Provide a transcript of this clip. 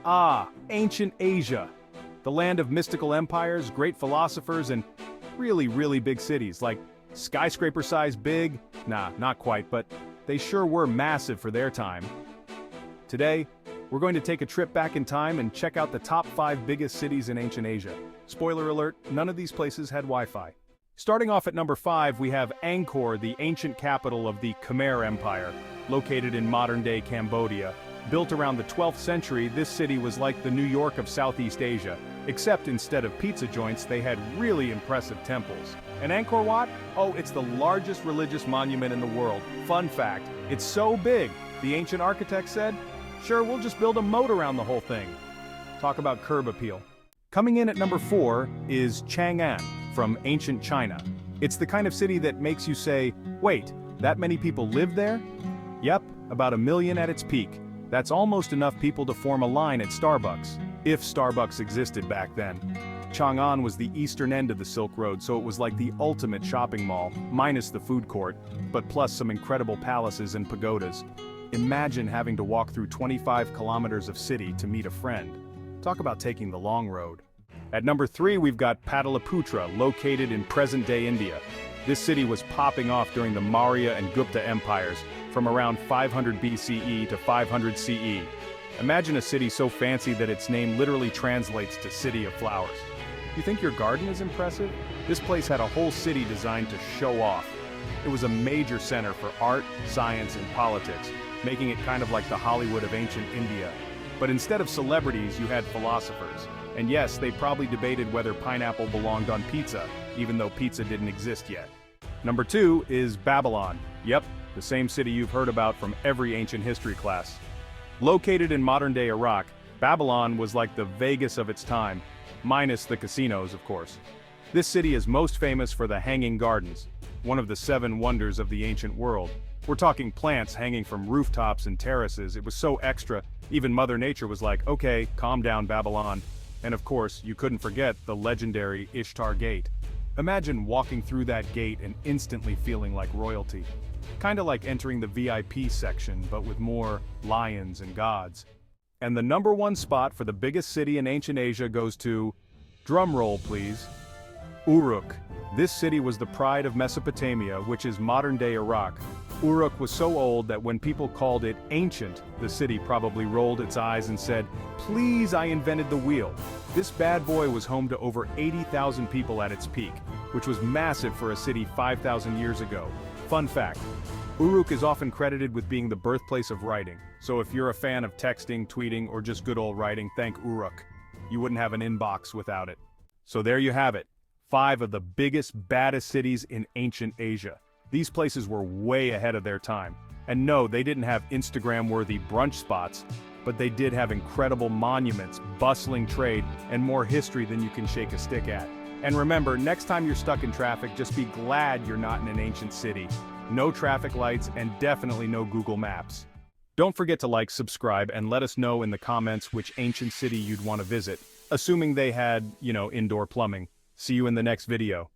Ah, ancient Asia. The land of mystical empires, great philosophers, and really big cities, like skyscraper-sized big? Nah, not quite, but they sure were massive for their time. Today, we're going to take a trip back in time and check out the top 5 biggest cities in ancient Asia. Spoiler alert, none of these places had Wi-Fi. Starting off at number 5, we have Angkor, the ancient capital of the Khmer Empire, located in modern-day Cambodia. Built around the 12th century, this city was like the New York of Southeast Asia, except instead of pizza joints, they had really impressive temples. And Angkor Wat? Oh, it's the largest religious monument in the world. Fun fact, it's so big, the ancient architects said, sure, we'll just build a moat around the whole thing. Talk about curb appeal. Coming in at number 4 is Chang'an, from ancient China. It's the kind of city that makes you say, wait, that many people live there? Yep, about 1 million at its peak. That's almost enough people to form a line at Starbucks, if Starbucks existed back then. Chang'an was the eastern end of the Silk Road, so it was like the ultimate shopping mall, minus the food court, but plus some incredible palaces and pagodas. Imagine having to walk through 25 kilometers of city to meet a friend. Talk about taking the long road. At number 3, we've got Pataliputra, located in present-day India. This city was popping off during the Maurya and Gupta empires, from around 500 BCE to 500 CE. Imagine a city so fancy that its name literally translates to City of Flowers. You think your garden is impressive? This place had a whole city designed to show off. It was a major center for art, science, and politics, making it kind of like the Hollywood of ancient India. But instead of celebrities, you had philosophers. And yes, they probably debated whether pineapple belonged on pizza, even though pizza didn't exist yet. Number 2 is Babylon. Yep, the same city you've heard about from every ancient history class. Located in modern-day Iraq, Babylon was like the Vegas of its time, minus the casinos, of course. This city is most famous for the Hanging Gardens, one of the 7 wonders of the ancient world. We're talking plants hanging from rooftops and terraces. It was so extra, even Mother Nature was like, okay, calm down, Babylon. And of course, you couldn't forget the legendary Ishtar Gate. Imagine walking through that gate and instantly feeling like royalty. Kinda like entering the VIP section, but with more lions and gods. And the number 1 spot for the biggest city in ancient Asia goes to, drumroll please, Uruk. This city was the pride of Mesopotamia, which is modern-day Iraq. Uruk was so old that when people called it ancient, the city probably rolled its eyes and said, please, I invented the wheel. This bad boy was home to over 80,000 people at its peak, which was massive for a city 5,000 years ago. Fun fact, Uruk is often credited with being the birthplace of writing, so if you're a fan of texting, tweeting, or just good old writing, thank Uruk. You wouldn't have an inbox without it. So there you have it, 5 of the biggest, baddest cities in ancient Asia. These places were way ahead of their time. And no, they didn't have Instagram-worthy brunch spots, but they did have incredible monuments, bustling trade, and more history than you can shake a stick at. And remember, next time you're stuck in traffic, just be glad you're not in an ancient city. No traffic lights, and definitely no Google Maps. Don't forget to like, subscribe, and let us know in the comments which ancient city you'd want to visit, assuming they had, indoor plumbing. See you in the next video.